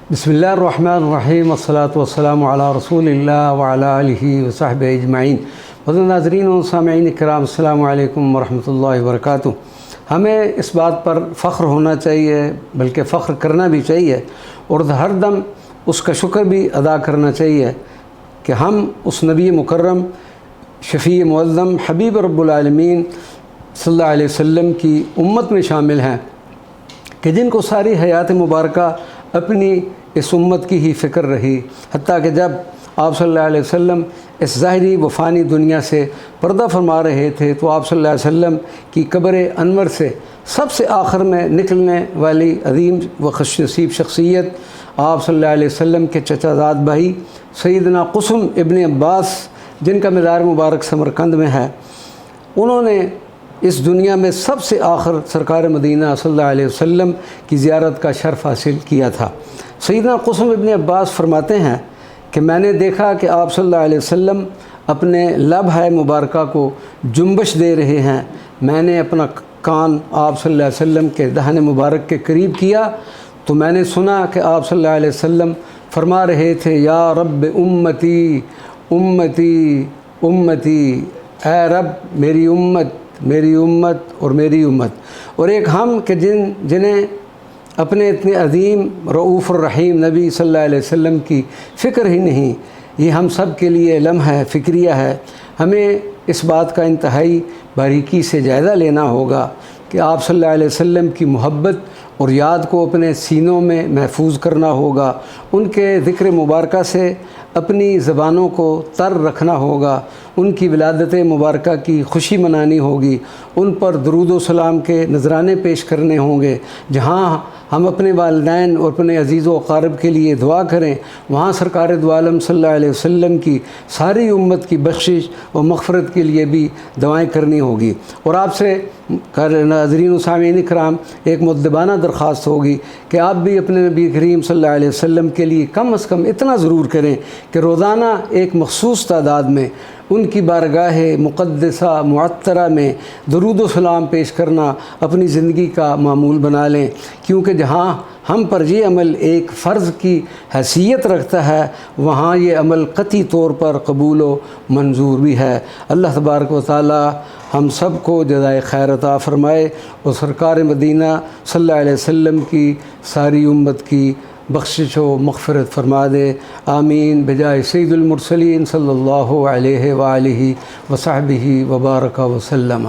बिस्मिल्लाहिर्रहमानिर्रहीम अस्सलातु वस्सलामु अला रसूलिल्लाह व अला आलिहि व सहबिहि अजमईन। नाज़रीन व सामईन किराम, अस्सलामु अलैकुम व रहमतुल्लाहि व बरकातुहू। हमें इस बात पर फ़ख्र होना चाहिए, बल्कि फ़ख्र करना भी चाहिए और हर दम उसका शुक्र भी अदा करना चाहिए कि हम उस नबी मुकर्रम शफ़ी मुअज़्ज़म हबीब रब्बुल आलमीन सल्लल्लाहु अलैहि वसल्लम की उम्मत में शामिल हैं कि जिनको सारी हयात मुबारका अपनी इस उम्मत की ही फ़िक्र रही। हत्ता कि जब आप सल्लल्लाहु अलैहि वसल्लम इस ज़ाहिरी व फ़ानी दुनिया से पर्दा फरमा रहे थे तो आप सल्लल्लाहु अलैहि वसल्लम की कब्र अनवर से सबसे आखिर में निकलने वाली अज़ीम व खुशनसीब शख्सियत आप सल्लल्लाहु अलैहि वसल्लम के चचाज़ाद भाई सैयदना कुसुम इब्न अब्बास, जिनका मज़ार मुबारक समरकंद में है, उन्होंने इस दुनिया में सबसे आखिर सरकार मदीना सल्लल्लाहु अलैहि वसल्लम की ज़ियारत का शर्फ़ हासिल किया था। सैयदना कुसुम इब्न अब्बास फरमाते हैं कि मैंने देखा कि आप सल्लल्लाहु अलैहि वसल्लम अपने लबह मुबारका को जुम्बश दे रहे हैं। मैंने अपना कान आप सल्लल्लाहु अलैहि वसल्लम के दहन मुबारक के करीब किया तो मैंने सुना कि आप सल्लल्लाहु अलैहि वसल्लम फरमा रहे थे, या रब उम्मती उम्मती उम्मती, ऐ रब मेरी उम्मत मेरी उम्मत और मेरी उम्मत। और एक हम कि जिन्हें अपने इतने अज़ीम रऊफ़ रहीम नबी सल्लल्लाहु अलैहि वसल्लम की फ़िक्र ही नहीं, ये हम सब के लिए लम्हा है, फ़िक्रिया है। हमें इस बात का इंतहाई बारीकी से जायज़ा लेना होगा कि आप सल्लल्लाहु अलैहि वसल्लम की मोहब्बत और याद को अपने सीनों में महफूज करना होगा, उनके ज़िक्र मुबारका से अपनी ज़बानों को तर रखना होगा, उनकी विलादत मुबारका की खुशी मनानी होगी, उन पर दरूद व सलाम के नजराने पेश करने होंगे। जहाँ हम अपने वालिदैन और अपने अज़ीज़ व अक़ारिब के लिए दुआ करें, वहाँ सरकार दो आलम सल्लल्लाहु अलैहि वसल्लम की सारी उम्मत की बख्शिश व मग़फ़िरत के लिए भी दुआएँ करनी होगी। और आपसे नाज़रीन व सामीन इकराम एक मुद्दबाना दरख्वास्त होगी कि आप भी अपने नबी करीम सल्लल्लाहु अलैहि वसल्लम के लिए कम अज़ कम इतना ज़रूर करें कि रोज़ाना एक मख़सूस तादाद में उनकी बारगाह मुक़द्दसा मुअत्तरा में दरूद व सलाम पेश करना अपनी ज़िंदगी का मामूल बना लें, क्योंकि जहाँ हम पर ये अमल एक फ़र्ज़ की हैसियत रखता है वहाँ ये अमल क़ती तौर पर कबूल व मंजूर भी है। अल्लाह तबारक व तआला हम सब को जज़ाए खैर अता फ़रमाए और सरकार मदीना सल्लल्लाहु अलैहि वसल्लम की सारी उम्मत की बख्शिश व मग़फ़िरत फ़रमा दे। आमीन बिजाए सय्यिदुल मुरसलीन सल्लल्लाहु अलैहि व आलिहि व सहबिहि व बारक व सल्लम।